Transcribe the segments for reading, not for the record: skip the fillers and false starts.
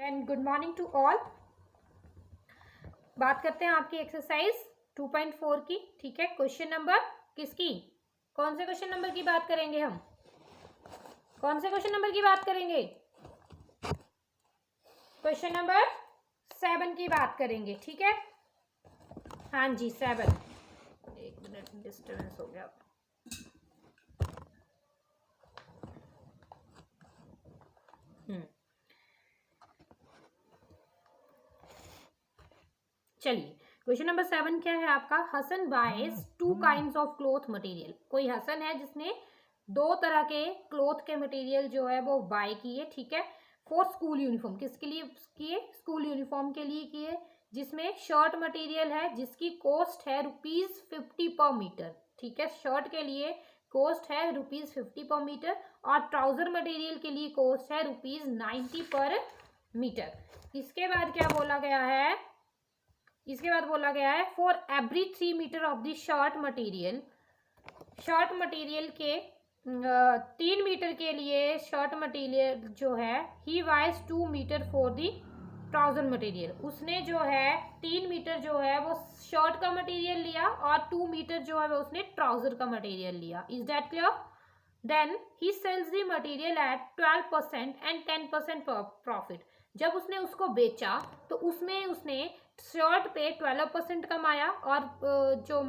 And good morning to all. बात करते हैं आपकी एक्सरसाइज 2.4 की। ठीक है, क्वेश्चन नंबर किसकी, कौन से क्वेश्चन नंबर की बात करेंगे हम, कौन से क्वेश्चन नंबर की बात करेंगे? क्वेश्चन नंबर 7 की बात करेंगे। ठीक है, हाँ जी 7। एक मिनट डिस्टर्बेंस हो गया। चलिए, क्वेश्चन नंबर 7 क्या है आपका? Hasan buys 2 kinds of cloth material. कोई हसन है जिसने 2 तरह के क्लोथ के मटेरियल जो है वो बाय किए। ठीक है, फॉर स्कूल यूनिफॉर्म। किसके लिए किए? स्कूल यूनिफॉर्म के लिए किए। जिसमें शर्ट मटेरियल है जिसकी कॉस्ट है ₹50 पर मीटर। ठीक है, शर्ट के लिए कॉस्ट है ₹50 पर मीटर और ट्राउजर मटेरियल के लिए कॉस्ट है ₹90 पर मीटर। इसके बाद क्या बोला गया है? इसके बाद बोला गया है for every 3 metre of the shirt material, shirt material के 3 मीटर के लिए शर्ट मटेरियल जो है ही wise 2 metre for the trouser material. उसने जो है 3 मीटर जो है वो शर्ट का मटेरियल लिया और 2 मीटर जो है वो उसने ट्राउजर का मटेरियल लिया। Is that clear? Then he sells the material at 12% and 10% profit. जब उसने उसको बेचा तो उसमें उसने शर्ट पे 12% कमाया और जो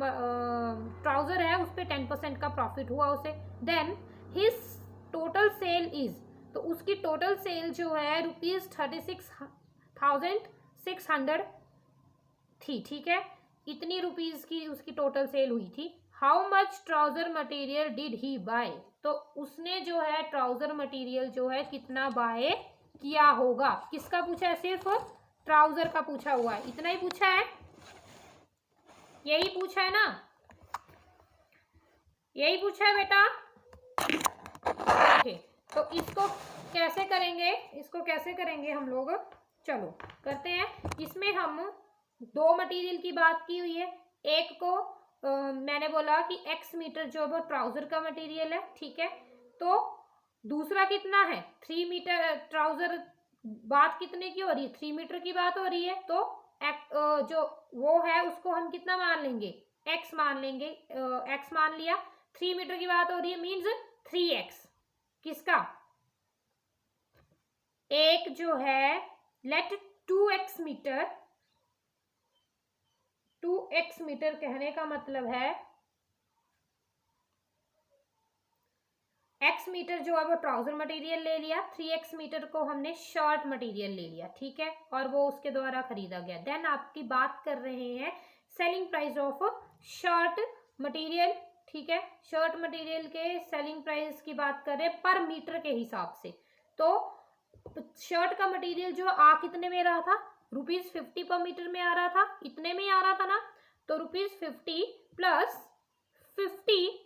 ट्राउजर है उस पर 10% का प्रॉफिट हुआ उसे। Then his total sale is, तो उसकी टोटल सेल जो है ₹36,600 थी। ठीक है, इतनी रुपीज की उसकी टोटल सेल हुई थी। How much trouser material did he buy? तो उसने जो है ट्राउजर मटेरियल जो है कितना बाय किया होगा? किसका पूछा है? सिर्फ ट्राउजर का पूछा हुआ है। इतना ही पूछा है, यही पूछा है ना, यही पूछा है बेटा। ओके, तो इसको कैसे करेंगे, इसको कैसे करेंगे हम लोग? चलो करते हैं। इसमें हम 2 मटेरियल की बात की हुई है। एक को मैंने बोला कि x मीटर जो वो ट्राउजर का मटेरियल है। ठीक है, तो दूसरा कितना है? 3 मीटर ट्राउजर। बात कितने की हो रही है? 3 मीटर की बात हो रही है। तो जो वो है उसको हम कितना मान लेंगे? x मान लेंगे। x मान लिया। 3 मीटर की बात हो रही है मीन्स 3x। किसका? एक जो है late 2x metre, 2x metre कहने का मतलब है x मीटर जो है वो ट्राउजर मटेरियल ले लिया, 3x मीटर को हमने शर्ट मटेरियल ले लिया। ठीक है, और वो उसके द्वारा खरीदा गया। देन आपकी बात कर रहे हैं selling price of shirt material. ठीक है, शर्ट मटेरियल के सेलिंग प्राइस की बात कर रहे हैं पर मीटर के हिसाब से। तो शर्ट का मटेरियल जो आ कितने में रहा था? ₹50 पर मीटर में आ रहा था। इतने में ही आ रहा था ना, तो ₹50 प्लस 50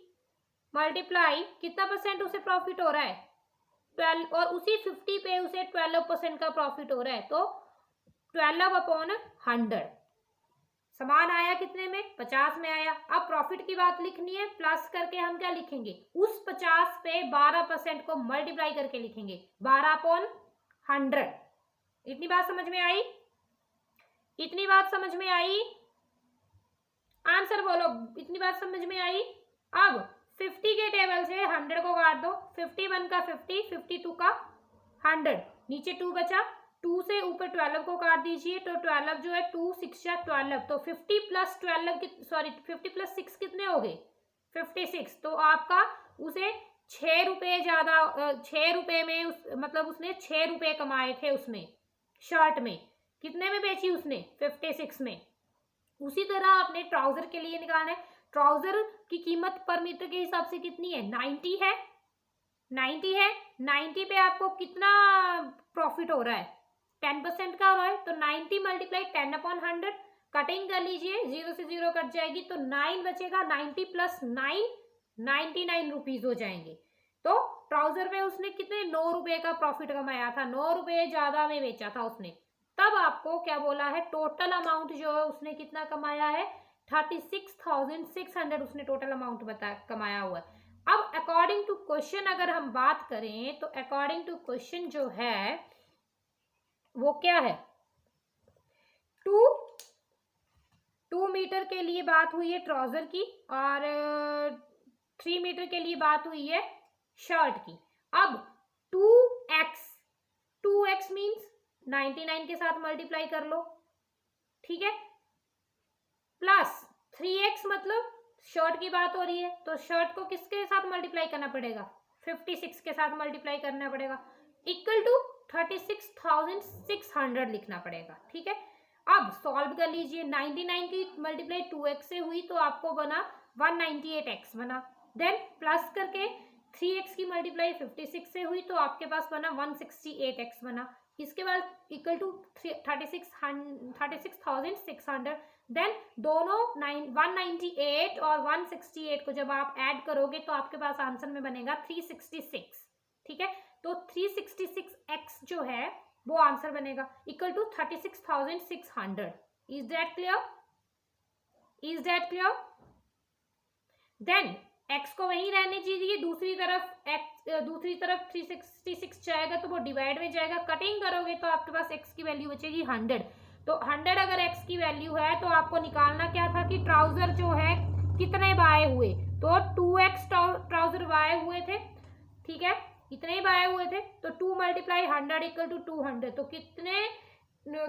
मल्टीप्लाई कितना परसेंट उसे प्रॉफिट हो रहा है? 12, और उसी 50 पे उसे 12% का प्रॉफिट हो रहा है। तो 12/100 समान आया कितने में? 50 में आया। अब प्रॉफिट की बात लिखनी है, प्लस करके हम क्या लिखेंगे? उस 50 पे 12% को मल्टीप्लाई करके लिखेंगे, 12/100। इतनी बात समझ में आई? इतनी बात समझ में आई? आंसर बोलो, इतनी बात समझ में आई? अब 50 के टेबल से 100 को काट दो। 51 का 50, 52 का 100, नीचे 2 बचा। 2 से ऊपर 12 को काट दीजिए, तो 12 जो है 2 6 12, तो 50 प्लस 12 सॉरी 50 प्लस 6 कितने हो गए? 56। तो आपका उसे 6 रुपये ज्यादा, 6 रुपये में मतलब उसने 6 रुपये कमाए थे उसमें शर्ट में। कितने में बेची उसने? 56 में। उसी तरह आपने ट्राउजर के लिए निकालना है। ट्राउजर की कीमत पर मीटर के हिसाब से कितनी है? 90 है, 90 है। 90 पे आपको कितना प्रॉफिट हो रहा है? 10% का हो रहा है। तो 90 मल्टीप्लाई 10/100, कटिंग कर लीजिए, 0 से 0 कट जाएगी तो 9 बचेगा। 90 प्लस 9 99 रुपीज हो जाएंगे। तो ट्राउजर में उसने कितने? 9 रुपए का प्रॉफिट कमाया था, 9 रुपए ज्यादा में बेचा था उसने। तब आपको क्या बोला है? टोटल अमाउंट जो है उसने कितना कमाया है? 36,600 उसने टोटल अमाउंट कमाया हुआ है। अब अकॉर्डिंग टू क्वेश्चन अगर हम बात करें तो अकॉर्डिंग टू क्वेश्चन जो है वो क्या है, 2 मीटर के लिए बात हुई है ट्राउजर की, और 3 मीटर के लिए बात हुई है शर्ट की। अब 2x मीन्स 99 के साथ मल्टीप्लाई कर लो, ठीक है, प्लस 3x मतलब शर्ट की बात हो रही है, तो शर्ट को किसके साथ मल्टीप्लाई करना पड़ेगा, 56 के साथ मल्टीप्लाई करना पड़ेगा, इक्वल टू 36,600 लिखना पड़ेगा, ठीक है। अब सॉल्व कर लीजिए, 99 की मल्टीप्लाई 2x से हुई तो आपको बना 198x बना, देन प्लस करके 3x की मल्टीप्लाई 56 से हुई तो आपके पास बना 168x बना, इसके बाद इक्वल टू 36,600, देन दोनों 198 और 168 को जब आप ऐड करोगे तो आपके पास आंसर में बनेगा 366, ठीक है। तो 366x जो है वो आंसर बनेगा equal to 36,600। Is that clear, is that clear? Then x को वहीं रहने दीजिए, दूसरी तरफ 366 जाएगा तो वो डिवाइड में जाएगा, कटिंग करोगे तो आपके पास x की वैल्यू बचेगी 100। तो 100 अगर x की वैल्यू है तो आपको निकालना क्या था कि ट्राउजर जो है कितने बाय हुए, तो 2x ट्राउजर बाय हुए थे, ठीक है, इतने ही बाय हुए थे, तो 2 मल्टीप्लाई 100 इक्वल टू 200, तो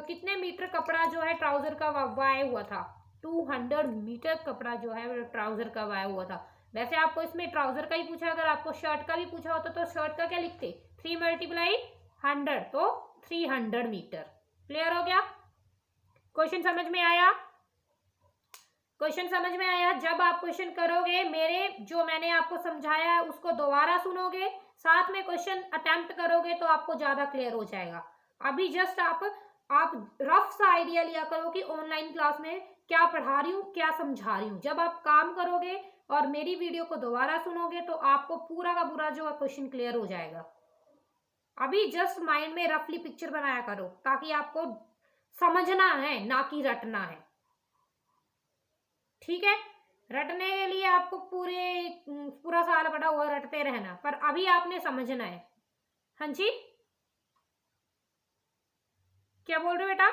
कितने मीटर कपड़ा जो है ट्राउजर का बाय हुआ था, 200 मीटर कपड़ा जो है ट्राउजर का बाय हुआ था। वैसे आपको इसमें ट्राउजर का ही पूछा, अगर आपको शर्ट का भी पूछा होता तो शर्ट का क्या लिखते, 3 मल्टीप्लाई 100 तो 300 मीटर। क्लियर हो गया, क्वेश्चन समझ में आया, क्वेश्चन समझ में आया? जब आप क्वेश्चन करोगे मैंने आपको समझाया है उसको दोबारा सुनोगे, साथ में क्वेश्चन अटेम्प्ट करोगे तो आपको ज्यादा क्लियर हो जाएगा। अभी जस्ट आप रफ सा आइडिया लिया करो कि ऑनलाइन क्लास में क्या पढ़ा रही हूँ, क्या समझा रही हूँ। जब आप काम करोगे और मेरी वीडियो को दोबारा सुनोगे तो आपको पूरा का पूरा जो है क्वेश्चन क्लियर हो जाएगा। अभी जस्ट माइंड में रफली पिक्चर बनाया करो ताकि आपको समझना है ना कि रटना है, ठीक है। रटने के लिए आपको पूरा साल पड़ा हुआ रटते रहना, पर अभी आपने समझना है। हाँ जी, क्या बोल रहे हो बेटा?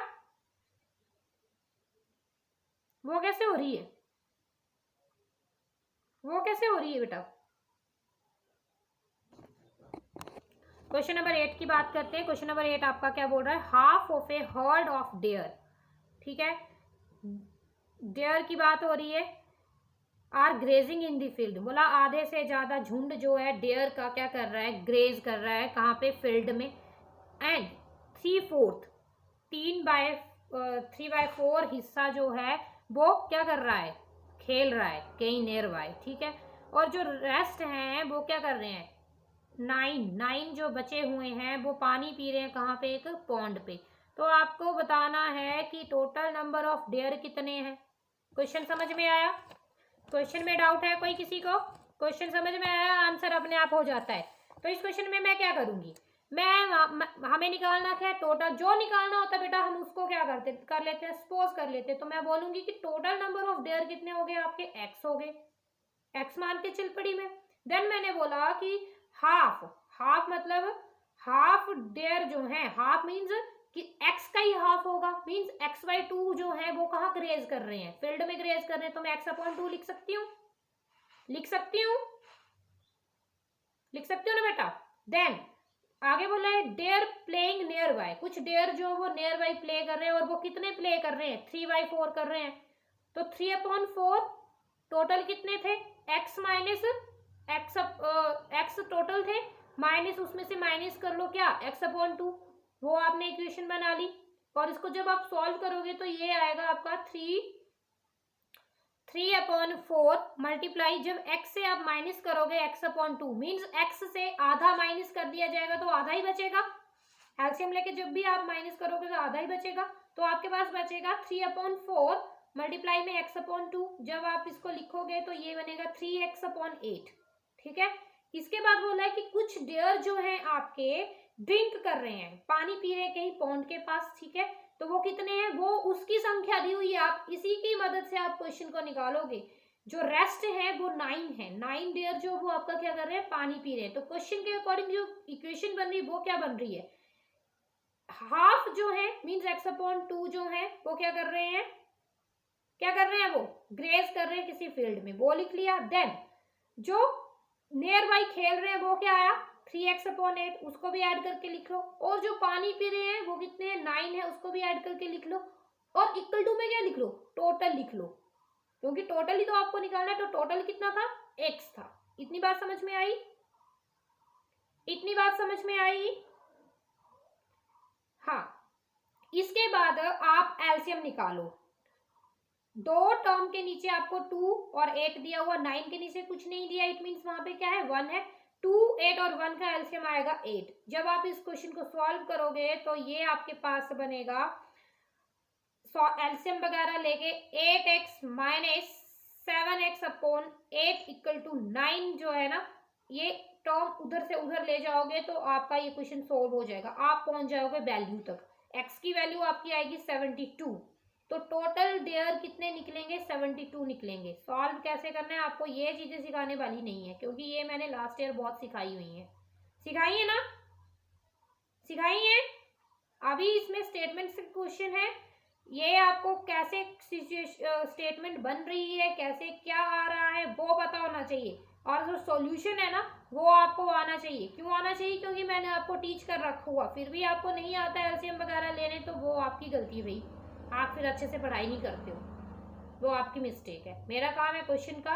वो कैसे हो रही है, वो कैसे हो रही है बेटा? क्वेश्चन नंबर 8 की बात करते हैं। क्वेश्चन नंबर 8 आपका क्या बोल रहा है, half of a herd of deer, ठीक है, डेयर की बात हो रही है, are grazing in the field, बोला आधे से ज्यादा झुंड जो है डेयर का क्या कर रहा है, ग्रेज कर रहा है, कहाँ पे, फील्ड में, एंड 3/4 3/4 हिस्सा जो है वो क्या कर रहा है, खेल रहा है कहीं नियर बाय, ठीक है, और जो रेस्ट हैं वो क्या कर रहे हैं, 9 जो बचे हुए हैं वो पानी पी रहे हैं, कहाँ पे, एक पॉन्ड पे। तो आपको बताना है कि टोटल नंबर ऑफ डेयर कितने हैं। क्वेश्चन समझ में आया? क्वेश्चन में डाउट है कोई किसी को? क्वेश्चन समझ में आया, आंसर अपने आप हो जाता है। तो इस क्वेश्चन में मैं क्या करूंगी, हमें निकालना क्या है, टोटल जो निकालना होता है बेटा हम उसको क्या कर लेते हैं, सपोज कर लेते हैं। तो मैं बोलूंगी कि टोटल नंबर ऑफ डेयर कितने हो गए आपके, x हो गए, x मान के चल पड़ी में। देन मैंने बोला कि हाफ मतलब हाफ डेयर जो है, हाफ मीन्स कि x का ही हाफ होगा, मीन्स x/2 जो है वो कहाँ ग्रेज कर रहे हैं, फील्ड में ग्रेज कर रहे हैं, तो मैं x/2 लिख सकती हूँ, लिख सकती हूँ ना बेटा। देन आगे बोला है डेयर प्लेइंग नियर बाय, कुछ डेयर जो वो नियर बाय प्ले कर रहे हैं, और वो कितने प्ले कर रहे हैं, 3/4 कर रहे हैं, तो 3/4 टोटल कितने थे, x माइनस x टोटल थे, माइनस उसमें से माइनस कर लो क्या, x/2, वो आपने इक्वेशन बना ली। और इसको जब आप सॉल्व करोगे तो ये आएगा आपका 3/4 मल्टीप्लाई, जब x से आप माइनस करोगे x/2 मीन्स x से आधा माइनस कर दिया जाएगा तो आधा ही बचेगा, एलसीएम लेके जब भी आप माइनस करोगे तो आधा ही बचेगा, तो आपके पास बचेगा 3/4 मल्टीप्लाई में x/2, जब आप इसको लिखोगे तो ये बनेगा 3x/8, ठीक है। इसके बाद बोला है कि कुछ डेयर जो है आपके ड्रिंक कर रहे हैं, पानी पी रहे हैं कहीं पॉन्ड के पास, ठीक है, तो वो कितने हैं, वो उसकी संख्या दी हुई है, आप इसी की मदद से आप क्वेश्चन को निकालोगे। जो रेस्ट है वो 9 है, 9 डेयर जो वो आपका क्या कर रहे हैं, पानी पी रहे हैं। तो क्वेश्चन के अकॉर्डिंग जो इक्वेशन बन रही है वो क्या बन रही है, हाफ जो है मीन्स x/2 जो है वो क्या कर रहे हैं, वो ग्रेज कर रहे हैं किसी फील्ड में, वो लिख लिया। देन जो नियर बाई खेल रहे हैं वो क्या आया, 3x/8, उसको भी ऐड करके लिख लो। और जो पानी पी रहे हैं वो कितने हैं, 9 है, उसको भी ऐड करके लिख लो। और इक्वल टू में क्या लिख लो, टोटल लिख लो, क्योंकि टोटल ही तो आपको निकालना है। तो टोटल कितना था, x था। इतनी बात समझ में आई, इतनी बात समझ में आई। हाँ, इसके बाद आप एलसीएम निकालो। 2 टर्म के नीचे आपको 2 और 8 दिया हुआ, 9 के नीचे कुछ नहीं दिया, इट मीन्स वहां पे क्या है, 1 है। 2, 8 और 1 का एलसीएम आएगा 8। जब आप इस क्वेश्चन को सॉल्व करोगे तो ये आपके पास बनेगा, एलसीएम वगैरह लेके 8x minus 7x/8 equal to 9 जो है ना, ये टर्म उधर से उधर ले जाओगे तो आपका ये क्वेश्चन सोल्व हो जाएगा। आप पहुंच जाओगे वैल्यू तक। x की वैल्यू आपकी आएगी 72, तो टोटल देयर कितने निकलेंगे, 72 निकलेंगे। सॉल्व कैसे करना है आपको ये चीजें सिखाने वाली नहीं है, क्योंकि ये मैंने लास्ट ईयर बहुत सिखाई हुई है। सिखाई है ना, सिखाई है। अभी इसमें स्टेटमेंट से क्वेश्चन है, ये आपको कैसे स्टेटमेंट बन रही है, कैसे क्या आ रहा है वो पता होना चाहिए। और जो सॉल्यूशन है ना वो आपको आना चाहिए। क्यों आना चाहिए, क्योंकि मैंने आपको टीच कर रखा हुआ, फिर भी आपको नहीं आता एलसीएम वगैरह लेने, तो वो आपकी गलती भाई, आप फिर अच्छे से पढ़ाई नहीं करते हो, वो आपकी मिस्टेक है। मेरा काम है क्वेश्चन का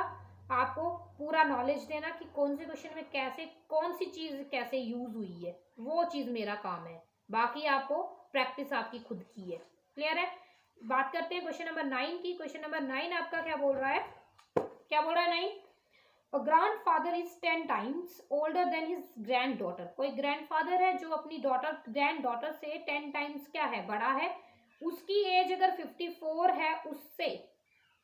आपको पूरा नॉलेज देना कि कौन से क्वेश्चन में कैसे कौन सी चीज कैसे यूज हुई है, वो चीज मेरा काम है। बाकी आपको प्रैक्टिस आपकी खुद की है। क्लियर है। बात करते हैं क्वेश्चन नंबर 9 की। क्वेश्चन नंबर 9 आपका क्या बोल रहा है, क्या बोल रहा है 9, अ grandfather is 10 times older than his grand daughter. कोई ग्रैंडफादर है जो अपनी डॉटर ग्रैंड डॉटर से 10 टाइम्स क्या है, बड़ा है। उसकी एज अगर 54 है, उससे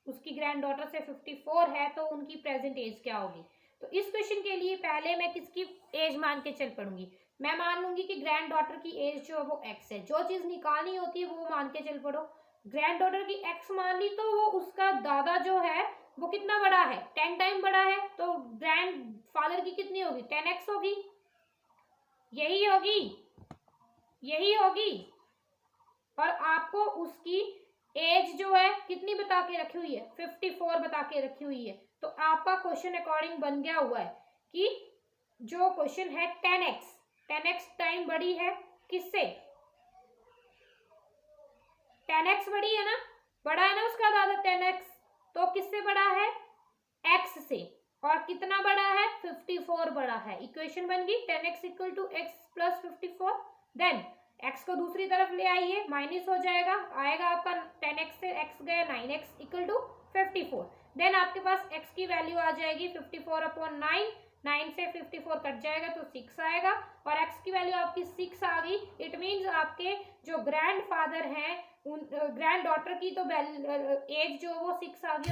उसकी ग्रैंड डॉटर से 54 है, तो उनकी प्रेजेंट एज क्या होगी। तो इस क्वेश्चन के लिए पहले मैं किसकी एज मान के चल पड़ूंगी, मैं मान लूंगी कि ग्रैंड डॉटर की एज जो है वो x है। जो चीज निकालनी होती है वो मान के चल पड़ो। ग्रैंड डॉटर की x मान ली, तो वो उसका दादा जो है वो कितना बड़ा है, 10 टाइम बड़ा है, तो ग्रैंड फादर की कितनी होगी, 10x होगी। यही होगी, यही होगी। और आपको उसकी एज जो है कितनी बता के रखी हुई है, 54 बता के रखी हुई है। तो आपका क्वेश्चन अकॉर्डिंग बन गया हुआ है कि जो क्वेश्चन है 10x टाइम बड़ी है किससे, 10x बड़ी है ना, बड़ा है ना उसका दादा 10x, तो किससे बड़ा है, x से। और कितना बड़ा है, 54 बड़ा है। इक्वेशन बन गई 10x equal to x plus 54। Then x को दूसरी तरफ ले आइए, माइनस हो जाएगा, आएगा आपका 10x से x गया 9x इक्वल टू 54। देन आपके पास x की वैल्यू आ जाएगी 54/9, 9 से 54 कट जाएगा तो 6 आएगा, और x की वैल्यू आपकी 6 आ गई। इट मीन्स आपके जो ग्रैंड फादर हैं, ग्रैंड डॉटर की तो एज जो वो 6 आ गई।